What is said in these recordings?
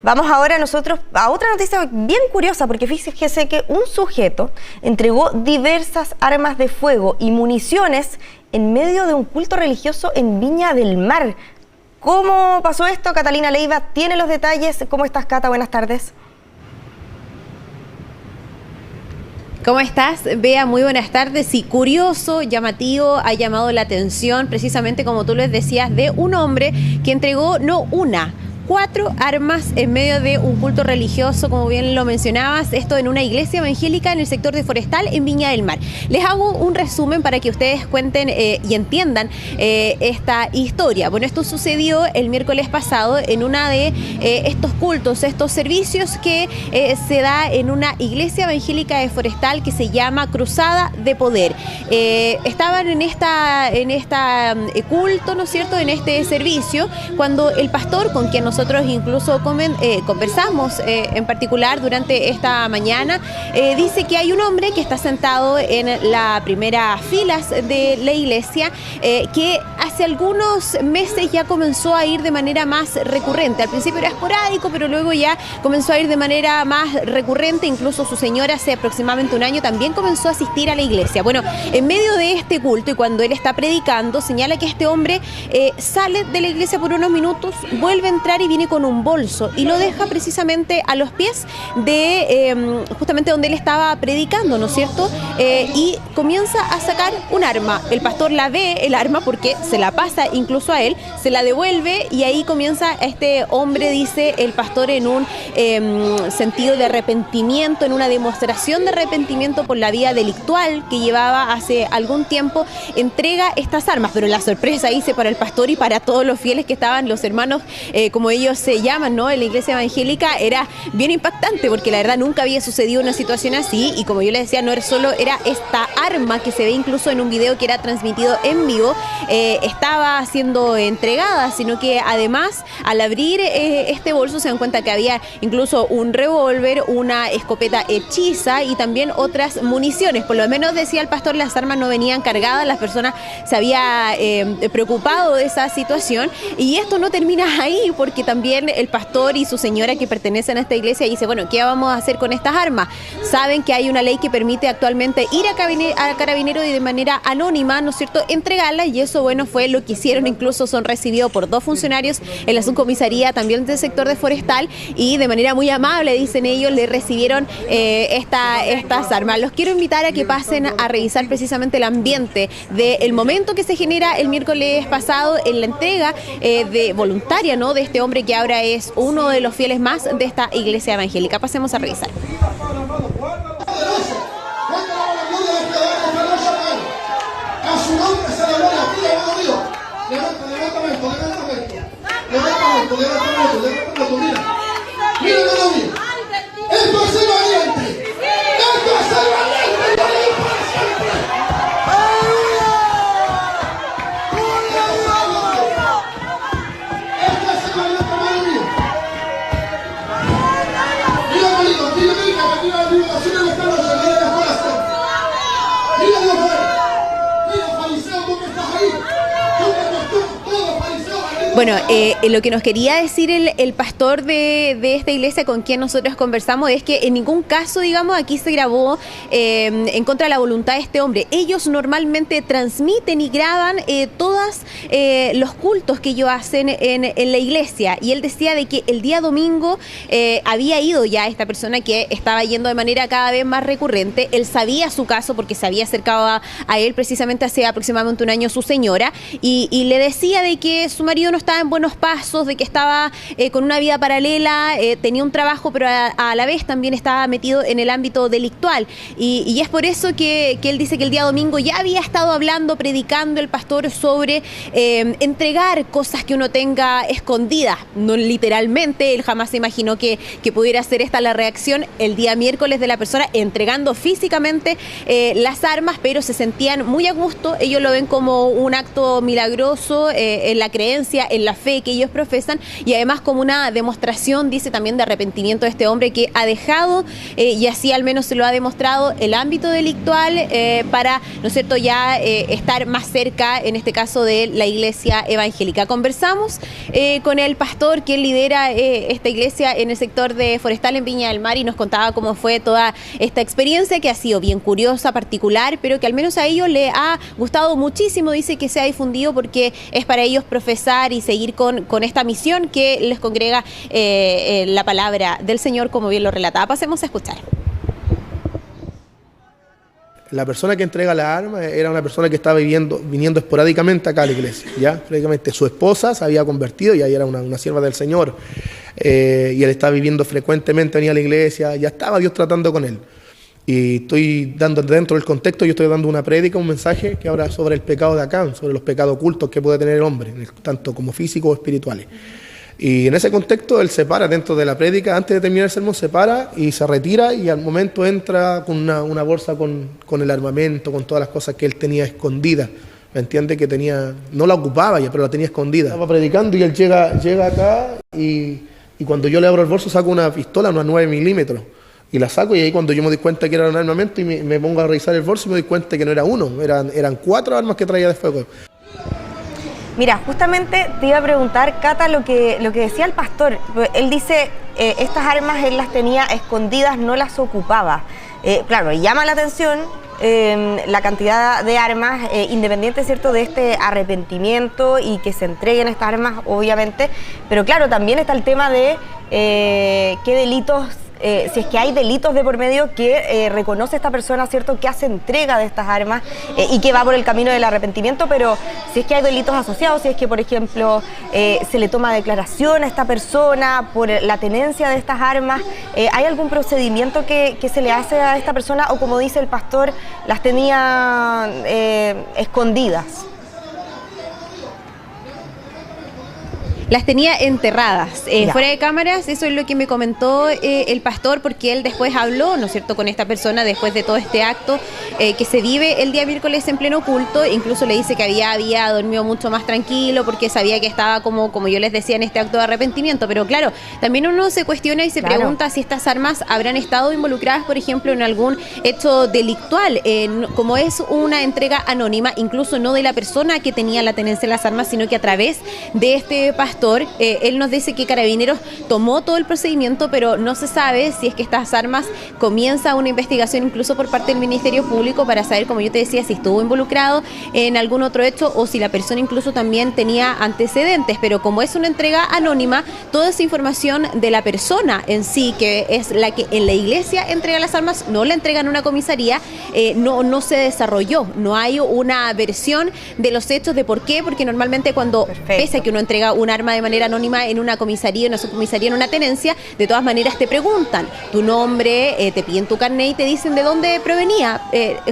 Vamos ahora nosotros a otra noticia bien curiosa, porque fíjese que un sujeto entregó diversas armas de fuego y municiones en medio de un culto religioso en Viña del Mar. ¿Cómo pasó esto? Catalina Leiva tiene los detalles. ¿Cómo estás, Cata? Buenas tardes. ¿Cómo estás, Bea? Muy buenas tardes. Y curioso, llamativo, ha llamado la atención, precisamente como tú les decías, de un hombre que entregó no una, 4 armas en medio de un culto religioso, como bien lo mencionabas, esto en una iglesia evangélica en el sector de Forestal, en Viña del Mar. Les hago un resumen para que ustedes cuenten y entiendan esta historia. Bueno, esto sucedió el miércoles pasado en una de estos cultos, estos servicios que se da en una iglesia evangélica de Forestal que se llama Cruzada de Poder. Estaban en esta culto, ¿no es cierto?, en este servicio, cuando el pastor, con quien nosotros incluso conversamos en particular durante esta mañana, dice que hay un hombre que está sentado en la primera filas de la iglesia que hace algunos meses ya comenzó a ir de manera más recurrente. Al principio era esporádico, pero luego ya comenzó a ir de manera más recurrente. Incluso su señora hace aproximadamente un año también comenzó a asistir a la iglesia. Bueno, en medio de este culto y cuando él está predicando, señala que este hombre sale de la iglesia por unos minutos, vuelve a entrar y viene con un bolso y lo deja precisamente a los pies de justamente donde él estaba predicando, ¿no es cierto? Y comienza a sacar un arma. El pastor la ve, el arma, porque se la pasa incluso a él, se la devuelve y ahí comienza este hombre, dice el pastor, en un sentido de arrepentimiento, en una demostración de arrepentimiento por la vida delictual que llevaba hace algún tiempo, entrega estas armas. Pero la sorpresa, dice, para el pastor y para todos los fieles que estaban, los hermanos, como ellos se llaman, ¿no?, en la iglesia evangélica, era bien impactante, porque la verdad nunca había sucedido una situación así. Y como yo les decía, no era solo era esta arma que se ve incluso en un video que era transmitido en vivo, estaba siendo entregada, sino que además al abrir este bolso se dan cuenta que había incluso un revólver, una escopeta hechiza y también otras municiones. Por lo menos, decía el pastor, las armas no venían cargadas, las personas se había preocupado de esa situación. Y esto no termina ahí, porque también el pastor y su señora, que pertenecen a esta iglesia, dice, bueno, ¿qué vamos a hacer con estas armas? Saben que hay una ley que permite actualmente ir a Carabineros y de manera anónima, ¿no es cierto?, entregarlas, y eso, bueno, fue lo que hicieron. Incluso son recibidos por 2 funcionarios en la subcomisaría también del sector de Forestal, y de manera muy amable, dicen ellos, le recibieron estas armas. Los quiero invitar a que pasen a revisar precisamente el ambiente del momento que se genera el miércoles pasado en la entrega de voluntaria, ¿no?, de este hombre que ahora es uno de los fieles más de esta iglesia evangélica. Pasemos a revisar. Bueno, lo que nos quería decir el pastor de esta iglesia con quien nosotros conversamos es que en ningún caso, digamos, aquí se grabó en contra de la voluntad de este hombre. Ellos normalmente transmiten y graban todos los cultos que ellos hacen en la iglesia. Y él decía de que el día domingo había ido ya esta persona que estaba yendo de manera cada vez más recurrente. Él sabía su caso porque se había acercado a él precisamente hace aproximadamente un año su señora, y le decía de que su marido no estaba en buenos pasos, de que estaba con una vida paralela, tenía un trabajo, pero a la vez también estaba metido en el ámbito delictual. Y es por eso que él dice que el día domingo ya había estado hablando, predicando el pastor sobre entregar cosas que uno tenga escondidas. No literalmente, él jamás se imaginó que pudiera ser esta la reacción el día miércoles de la persona entregando físicamente las armas, pero se sentían muy a gusto. Ellos lo ven como un acto milagroso en la creencia, en en la fe que ellos profesan, y además como una demostración, dice, también de arrepentimiento de este hombre que ha dejado, y así al menos se lo ha demostrado, el ámbito delictual para, ¿no es cierto?, ya estar más cerca, en este caso, de la iglesia evangélica. Conversamos con el pastor que lidera esta iglesia en el sector de Forestal en Viña del Mar y nos contaba cómo fue toda esta experiencia, que ha sido bien curiosa, particular, pero que al menos a ellos le ha gustado muchísimo. Dice que se ha difundido porque es para ellos profesar y seguir con esta misión que les congrega la palabra del Señor, como bien lo relataba. Pasemos a escuchar. La persona que entrega la arma era una persona que estaba viniendo esporádicamente acá a la iglesia, ¿ya? Prácticamente su esposa se había convertido y ahí era una sierva del Señor, y él estaba viviendo frecuentemente, venía a la iglesia, ya estaba Dios tratando con él. Y estoy dando, dentro del contexto, yo estoy dando una prédica, un mensaje que habla sobre el pecado de Acán, sobre los pecados ocultos que puede tener el hombre, tanto como físicos o espirituales. Y en ese contexto él se para dentro de la prédica, antes de terminar el sermón se para y se retira, y al momento entra con una bolsa con el armamento, con todas las cosas que él tenía escondidas. ¿Me entiende? Que tenía, no la ocupaba ya, pero la tenía escondida. Estaba predicando y él llega acá y cuando yo le abro el bolso saco una pistola, una 9 milímetros. Y la saco, y ahí cuando yo me doy cuenta que era un armamento y me pongo a revisar el bolso y me doy cuenta que no era uno, eran 4 armas que traía de fuego. Mira, justamente te iba a preguntar, Cata, lo que decía el pastor. Él dice, estas armas él las tenía escondidas, no las ocupaba. Claro, llama la atención la cantidad de armas, independiente, ¿cierto?, de este arrepentimiento y que se entreguen estas armas, obviamente. Pero claro, también está el tema de qué delitos, si es que hay delitos de por medio que reconoce esta persona, ¿cierto?, que hace entrega de estas armas y que va por el camino del arrepentimiento, pero si es que hay delitos asociados, si es que, por ejemplo, se le toma declaración a esta persona por la tenencia de estas armas, ¿hay algún procedimiento que se le hace a esta persona o, como dice el pastor, las tenía escondidas? Las tenía enterradas, fuera de cámaras. Eso es lo que me comentó el pastor, porque él después habló, ¿no es cierto?, con esta persona después de todo este acto que se vive el día miércoles en pleno culto. Incluso le dice que había dormido mucho más tranquilo porque sabía que estaba, como yo les decía, en este acto de arrepentimiento. Pero claro, también uno se cuestiona y se pregunta si estas armas habrán estado involucradas, por ejemplo, en algún hecho delictual, como es una entrega anónima, incluso no de la persona que tenía la tenencia de las armas, sino que a través de este pastor. Él nos dice que Carabineros tomó todo el procedimiento, pero no se sabe si es que estas armas comienza una investigación incluso por parte del Ministerio Público para saber, como yo te decía, si estuvo involucrado en algún otro hecho o si la persona incluso también tenía antecedentes. Pero como es una entrega anónima, toda esa información de la persona en sí, que es la que en la iglesia entrega las armas, no la entregan a una comisaría, no se desarrolló. No hay una versión de los hechos de por qué, porque normalmente cuando, pese a que uno entrega un arma de manera anónima en una comisaría, en una subcomisaría, en una tenencia, de todas maneras te preguntan tu nombre, te piden tu carnet y te dicen de dónde provenía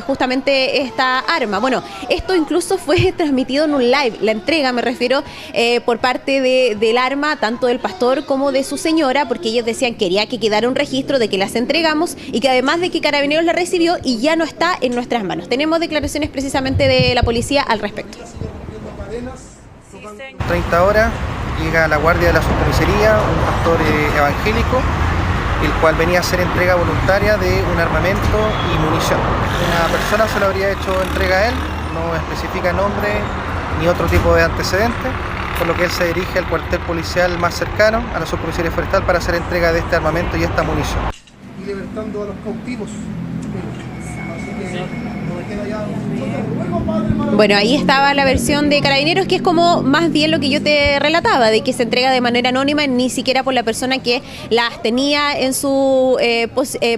justamente esta arma. Bueno, esto incluso fue transmitido en un live, la entrega, me refiero, por parte del arma, tanto del pastor como de su señora, porque ellos decían que quería que quedara un registro de que las entregamos y que además de que Carabineros la recibió y ya no está en nuestras manos. Tenemos declaraciones precisamente de la policía al respecto. 30 horas llega la guardia de la subcomisaría, un pastor evangélico, el cual venía a hacer entrega voluntaria de un armamento y munición. Una persona se lo habría hecho entrega a él, no especifica nombre ni otro tipo de antecedente, por lo que él se dirige al cuartel policial más cercano, a la subcomisaría forestal, para hacer entrega de este armamento y esta munición. Y libertando a los cautivos. Bueno, ahí estaba la versión de Carabineros, que es como más bien lo que yo te relataba, de que se entrega de manera anónima, ni siquiera por la persona que las tenía en su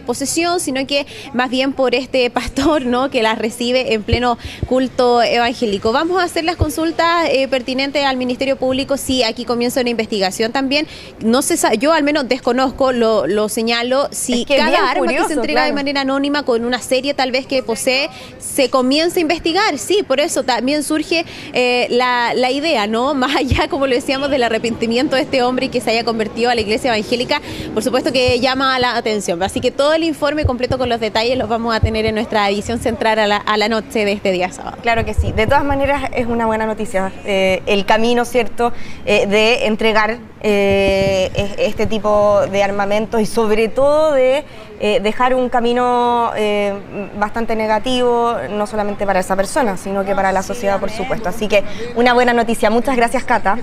posesión, sino que más bien por este pastor, ¿no?, que las recibe en pleno culto evangélico. Vamos a hacer las consultas pertinentes al Ministerio Público si aquí comienza una investigación también. No sé, yo al menos desconozco, lo señalo, si cada arma que se entrega de manera anónima con una serie tal vez que posee se comienza a investigar, sí, por eso también surge la idea, ¿no? Más allá, como lo decíamos, del arrepentimiento de este hombre y que se haya convertido a la iglesia evangélica, por supuesto que llama la atención. Así que todo el informe completo con los detalles los vamos a tener en nuestra edición central a la noche de este día sábado. Claro que sí, de todas maneras es una buena noticia el camino, ¿cierto?, de entregar este tipo de armamentos y sobre todo de dejar un camino bastante negativo, no solamente para esa persona, sino que para la sociedad, por supuesto. Así que una buena noticia. Muchas gracias, Cata.